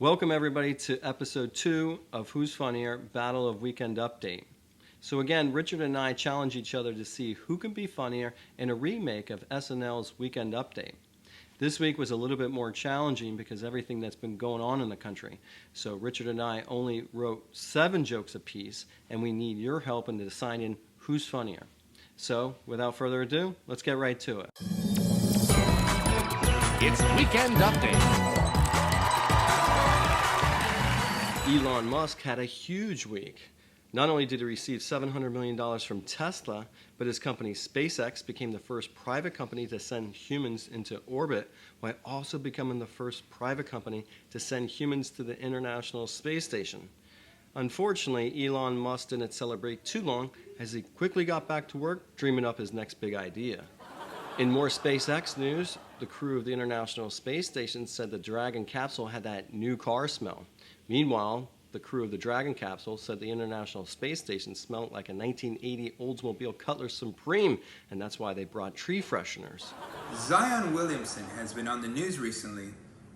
Welcome everybody to episode 2 of Who's Funnier? Battle of Weekend Update. So again, Richard and I challenge each other to see who can be funnier in a remake of SNL's Weekend Update. This week was a little bit more challenging because everything that's been going on in the country. So Richard and I only wrote 7 jokes apiece, and we need your help in deciding who's funnier. So without further ado, let's get right to it. It's Weekend Update. Elon Musk had a huge week. Not only did he receive $700 million from Tesla, but his company SpaceX became the first private company to send humans into orbit, while also becoming the first private company to send humans to the International Space Station. Unfortunately, Elon Musk didn't celebrate too long as he quickly got back to work dreaming up his next big idea. In more SpaceX news, the crew of the International Space Station said the Dragon capsule had that new car smell. Meanwhile, the crew of the Dragon capsule said the International Space Station smelled like a 1980 Oldsmobile Cutlass Supreme, and that's why they brought tree fresheners. Zion Williamson has been on the news recently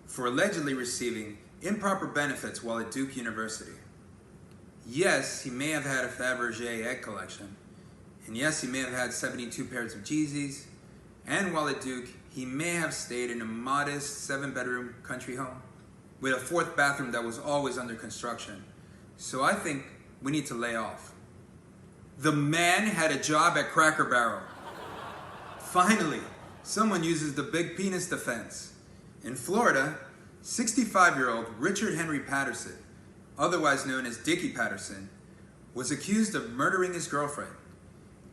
for allegedly receiving improper benefits while at Duke University. Yes, he may have had a Fabergé egg collection, and yes, he may have had 72 pairs of Yeezys, and while at Duke, he may have stayed in a modest 7-bedroom country home with a 4th bathroom that was always under construction. So I think we need to lay off. The man had a job at Cracker Barrel. Finally, someone uses the big penis defense. In Florida, 65-year-old Richard Henry Patterson, otherwise known as Dickie Patterson, was accused of murdering his girlfriend.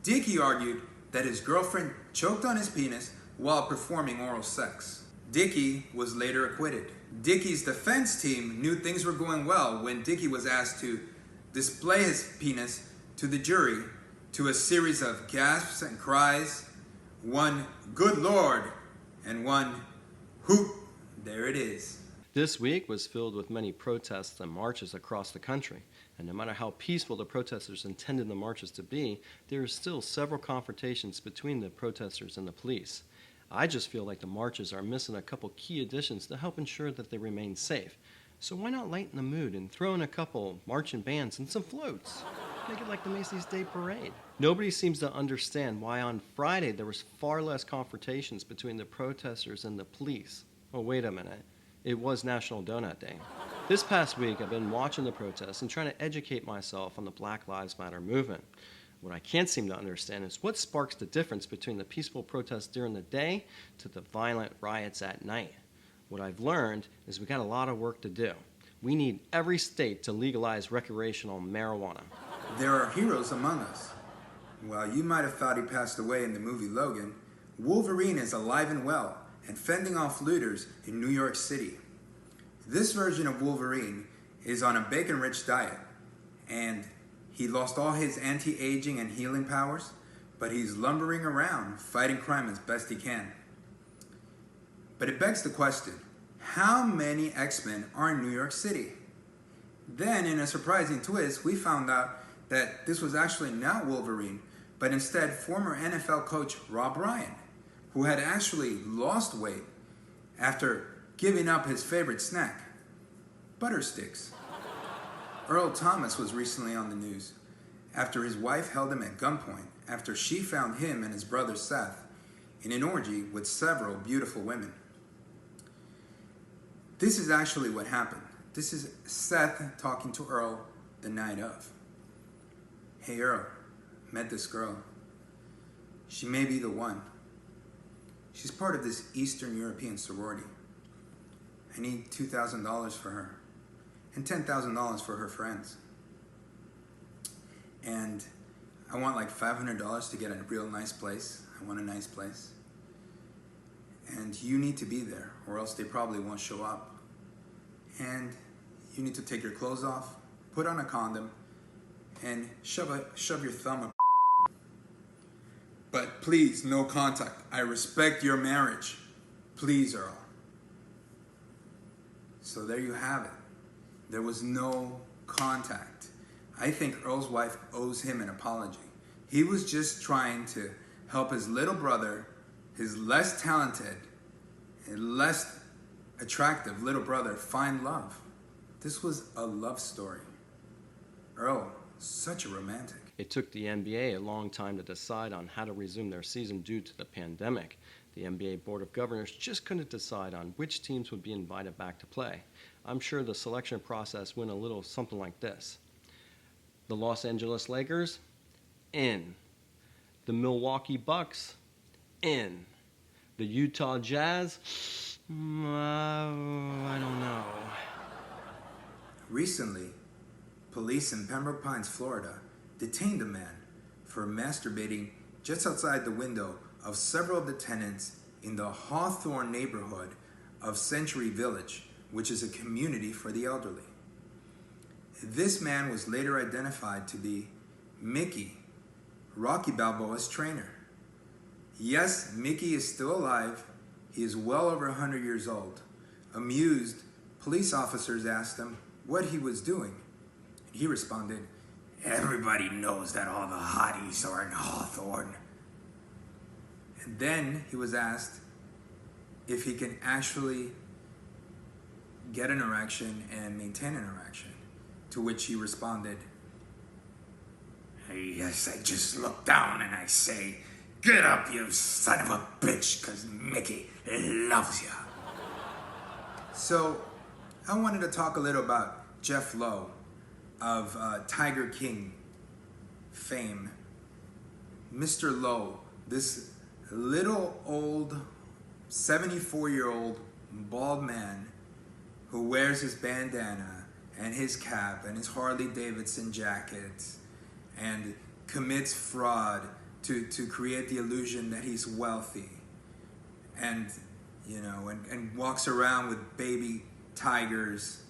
Dickie argued that his girlfriend choked on his penis while performing oral sex. Dickie was later acquitted. Dickie's defense team knew things were going well when Dickie was asked to display his penis to the jury to a series of gasps and cries, one "good Lord" and one "hoop, there it is." This week was filled with many protests and marches across the country, and no matter how peaceful the protesters intended the marches to be, there are still several confrontations between the protesters and the police. I just feel like the marches are missing a couple key additions to help ensure that they remain safe. So why not lighten the mood and throw in a couple marching bands and some floats? Make it like the Macy's Day Parade. Nobody seems to understand why on Friday there was far less confrontations between the protesters and the police. Oh, wait a minute. It was National Donut Day. This past week I've been watching the protests and trying to educate myself on the Black Lives Matter movement. What I can't seem to understand is what sparks the difference between the peaceful protests during the day to the violent riots at night. What I've learned is we got a lot of work to do. We need every state to legalize recreational marijuana. There are heroes among us. While you might have thought he passed away in the movie Logan, Wolverine is alive and well and fending off looters in New York City. This version of Wolverine is on a bacon-rich diet, and he lost all his anti-aging and healing powers, but he's lumbering around fighting crime as best he can. But it begs the question, how many X-Men are in New York City? Then, in a surprising twist, we found out that this was actually not Wolverine, but instead former NFL coach Rob Ryan, who had actually lost weight after giving up his favorite snack, butter sticks. Earl Thomas was recently on the news after his wife held him at gunpoint after she found him and his brother Seth in an orgy with several beautiful women. This is actually what happened. This is Seth talking to Earl the night of. "Hey Earl, met this girl. She may be the one. She's part of this Eastern European sorority. I need $2,000 for her and $10,000 for her friends. And I want like $500 to get a real nice place. I want a nice place. And you need to be there or else they probably won't show up. And you need to take your clothes off, put on a condom, and shove your thumb up. But please, no contact. I respect your marriage. Please, Earl." So there you have it. There was no contact. I think Earl's wife owes him an apology. He was just trying to help his little brother, his less talented and less attractive little brother, find love. This was a love story. Earl, such a romantic. It took the NBA a long time to decide on how to resume their season due to the pandemic. The NBA Board of Governors just couldn't decide on which teams would be invited back to play. I'm sure the selection process went a little something like this. The Los Angeles Lakers, in. The Milwaukee Bucks, in. The Utah Jazz, I don't know. Recently, police in Pembroke Pines, Florida, detained a man for masturbating just outside the window of several of the tenants in the Hawthorne neighborhood of Century Village, which is a community for the elderly. This man was later identified to be Mickey, Rocky Balboa's trainer. Yes, Mickey is still alive. He is well over 100 years old. Amused, police officers asked him what he was doing. And he responded, "Everybody knows that all the hotties are in Hawthorne." And then he was asked if he can actually get an erection and maintain an erection, to which he responded, "Yes, I just look down and I say, 'Get up, you son of a bitch,' because Mickey loves you." So, I wanted to talk a little about Jeff Lowe of Tiger King fame. Mr. Lowe, this little old 74-year-old bald man who wears his bandana and his cap and his Harley Davidson jacket and commits fraud to create the illusion that he's wealthy, and and walks around with baby tigers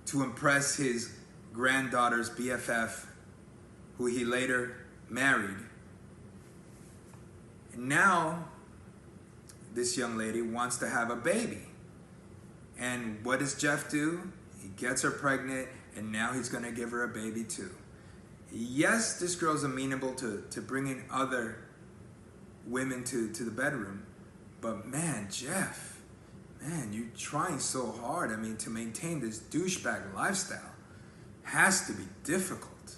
to impress his granddaughter's BFF, who he later married. And now this young lady wants to have a baby. And what does Jeff do? He gets her pregnant, and now he's going to give her a baby too. Yes, this girl's amenable to bringing other women to the bedroom, but man, Jeff, man, you're trying so hard. I mean, to maintain this douchebag lifestyle has to be difficult.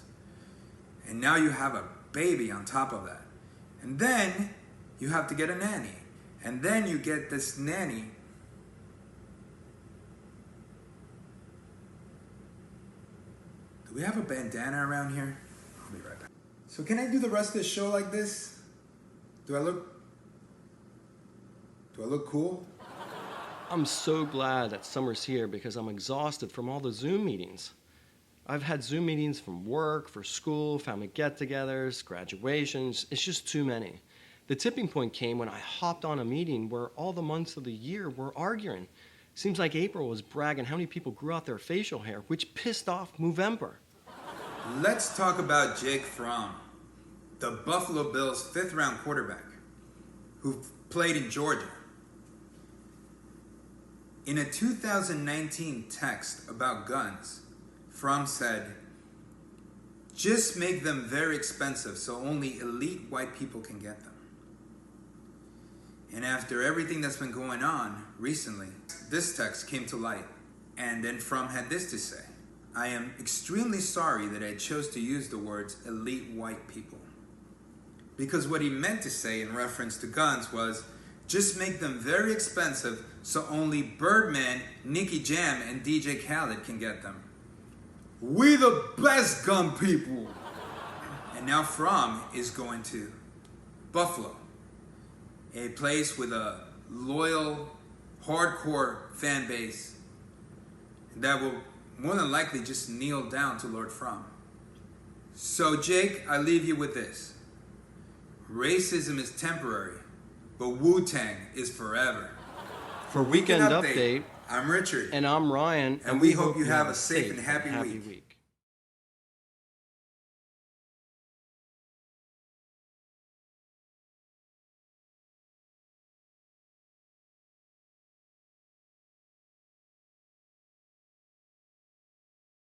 And now you have a baby on top of that. And then you have to get a nanny. And then you get this nanny Do we have a bandana around here? I'll be right back. So can I do the rest of the show like this? Do I look cool? I'm so glad that summer's here because I'm exhausted from all the Zoom meetings. I've had Zoom meetings from work, for school, family get-togethers, graduations. It's just too many. The tipping point came when I hopped on a meeting where all the months of the year were arguing. Seems like April was bragging how many people grew out their facial hair, which pissed off Movember. Let's talk about Jake Fromm, the Buffalo Bills' fifth-round quarterback, who played in Georgia. In a 2019 text about guns, Fromm said, "Just make them very expensive so only elite white people can get them." And after everything that's been going on recently, this text came to light, and then Fromm had this to say: "I am extremely sorry that I chose to use the words elite white people. Because what he meant to say in reference to guns was, just make them very expensive so only Birdman, Nicky Jam, and DJ Khaled can get them. We the best gun people." And now Fromm is going to Buffalo, a place with a loyal, hardcore fan base that will more than likely just kneel down to Lord Fromm. So Jake, I leave you with this. Racism is temporary, but Wu-Tang is forever. For Weekend Update, I'm Richard. and I'm Ryan, And we hope you have a safe and happy week.